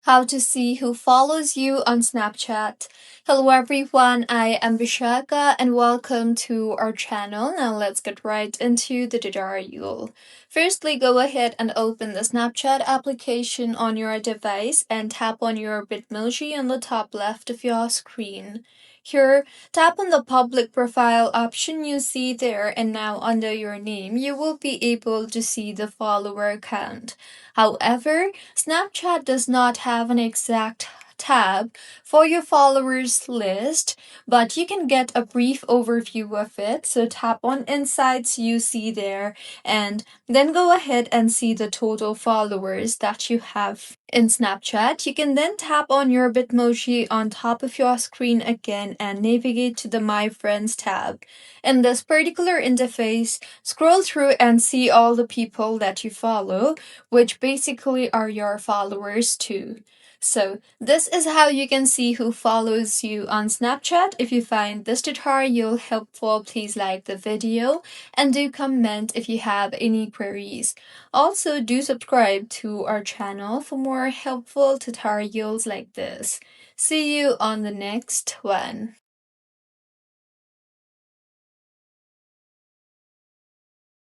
How to see who follows you on Snapchat. Hello everyone, I am Vishaka and welcome to our channel. Now let's get right into the tutorial. Firstly, go ahead and open the Snapchat application on your device and tap on your Bitmoji on the top left of your screen. Here, tap on the public profile option you see there, and now under your name, you will be able to see the follower count. However, Snapchat does not have an exact tab for your followers list, but you can get a brief overview of it. So tap on Insights you see there, and then go ahead and see the total followers that you have in Snapchat. You can then tap on your Bitmoji on top of your screen again and navigate to the My Friends tab. In this particular interface, scroll through and see all the people that you follow, which basically are your followers too. So, this is how you can see who follows you on Snapchat. If you find this tutorial helpful, please like the video and do comment if you have any queries. Also, do subscribe to our channel for more helpful tutorials like this. See you on the next one.